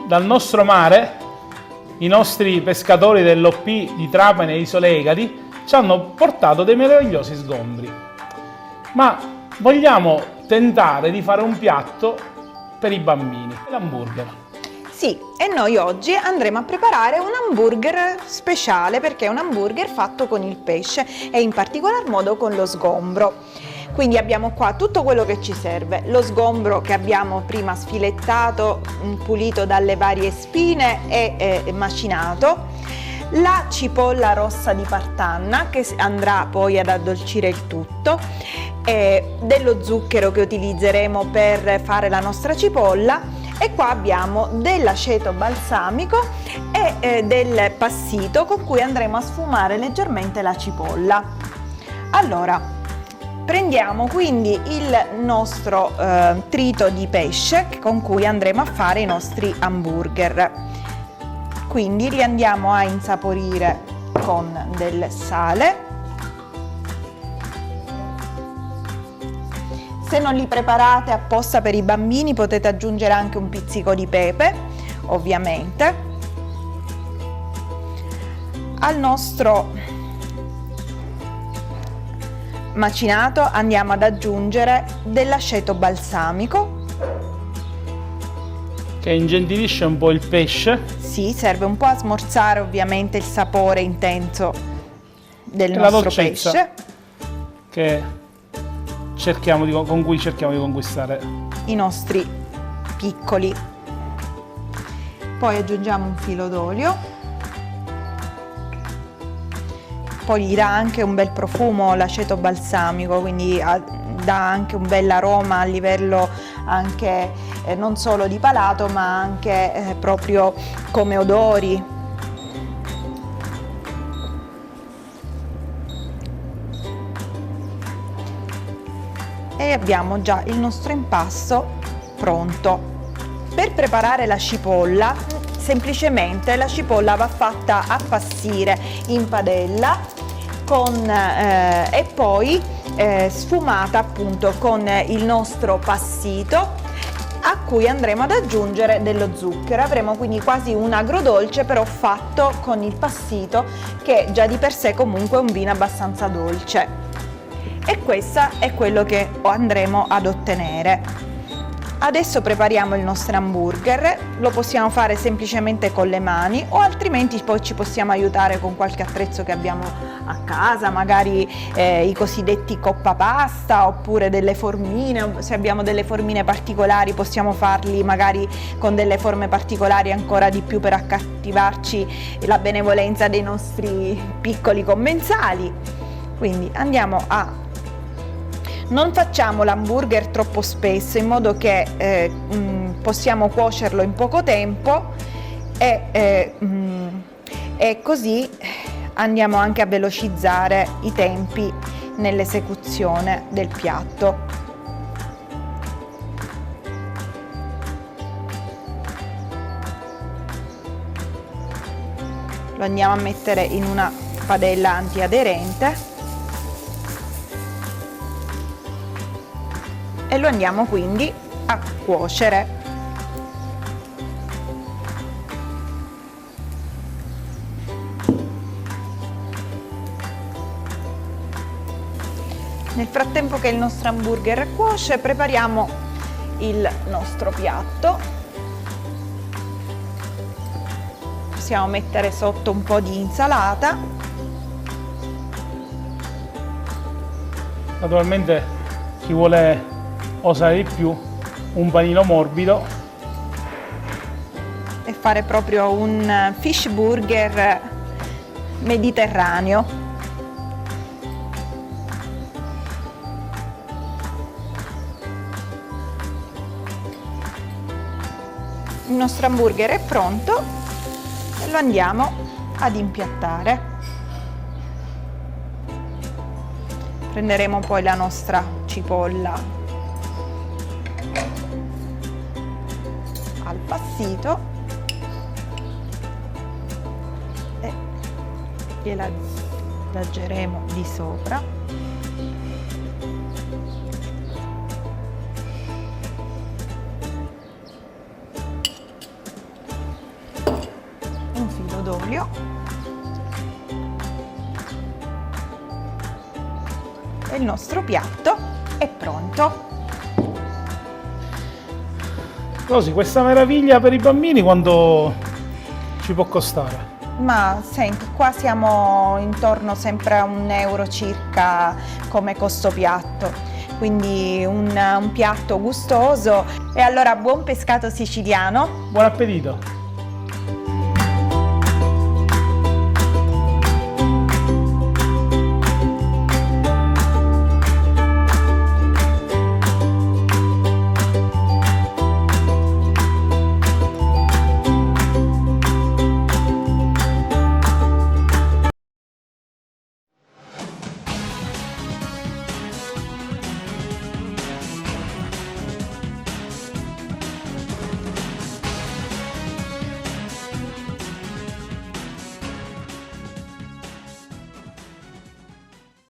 dal nostro mare i nostri pescatori dell'OP di Trapani e Isole Egadi ci hanno portato dei meravigliosi sgombri. Ma vogliamo tentare di fare un piatto per i bambini, l'hamburger. Sì, e noi oggi andremo a preparare un hamburger speciale, perché è un hamburger fatto con il pesce e in particolar modo con lo sgombro. Quindi abbiamo qua tutto quello che ci serve: lo sgombro che abbiamo prima sfilettato, pulito dalle varie spine e macinato, la cipolla rossa di Partanna che andrà poi ad addolcire il tutto, dello zucchero che utilizzeremo per fare la nostra cipolla, e qua abbiamo dell'aceto balsamico e del passito con cui andremo a sfumare leggermente la cipolla. Allora, prendiamo quindi il nostro trito di pesce con cui andremo a fare i nostri hamburger. Quindi li andiamo a insaporire con del sale. Se non li preparate apposta per i bambini potete aggiungere anche un pizzico di pepe, ovviamente. Al nostro macinato andiamo ad aggiungere dell'aceto balsamico, che ingentilisce un po' il pesce. Sì, serve un po' a smorzare ovviamente il sapore intenso del nostro pesce, che con cui cerchiamo di conquistare i nostri piccoli. Poi aggiungiamo un filo d'olio, poi gli dà anche un bel profumo l'aceto balsamico, quindi dà anche un bel aroma a livello anche non solo di palato ma anche proprio come odori. E abbiamo già il nostro impasto pronto. Per preparare la cipolla, semplicemente la cipolla va fatta appassire in padella e poi sfumata appunto con il nostro passito, a cui andremo ad aggiungere dello zucchero. Avremo quindi quasi un agrodolce, però fatto con il passito, che già di per sé comunque è un vino abbastanza dolce. E questo è quello che andremo ad ottenere. Adesso prepariamo il nostro hamburger. Lo possiamo fare semplicemente con le mani, o altrimenti poi ci possiamo aiutare con qualche attrezzo che abbiamo a casa, magari i cosiddetti coppapasta, oppure delle formine. Se abbiamo delle formine particolari possiamo farli magari con delle forme particolari ancora di più, per accattivarci la benevolenza dei nostri piccoli commensali. Quindi non facciamo l'hamburger troppo spesso, in modo che possiamo cuocerlo in poco tempo e così andiamo anche a velocizzare i tempi nell'esecuzione del piatto. Lo andiamo a mettere in una padella antiaderente e lo andiamo quindi a cuocere. Nel frattempo che il nostro hamburger cuoce, prepariamo il nostro piatto. Possiamo mettere sotto un po' di insalata. Naturalmente chi vuole osare di più, un panino morbido, e fare proprio un fish burger mediterraneo. Il nostro hamburger è pronto e lo andiamo ad impiattare. Prenderemo poi la nostra cipolla al passito e gliela adageremo di sopra. olio e il nostro piatto è pronto. Rosy, questa meraviglia per i bambini quanto ci può costare? Ma senti, qua siamo intorno sempre a €1 circa come costo piatto, quindi un piatto gustoso. E allora buon pescato siciliano! Buon appetito!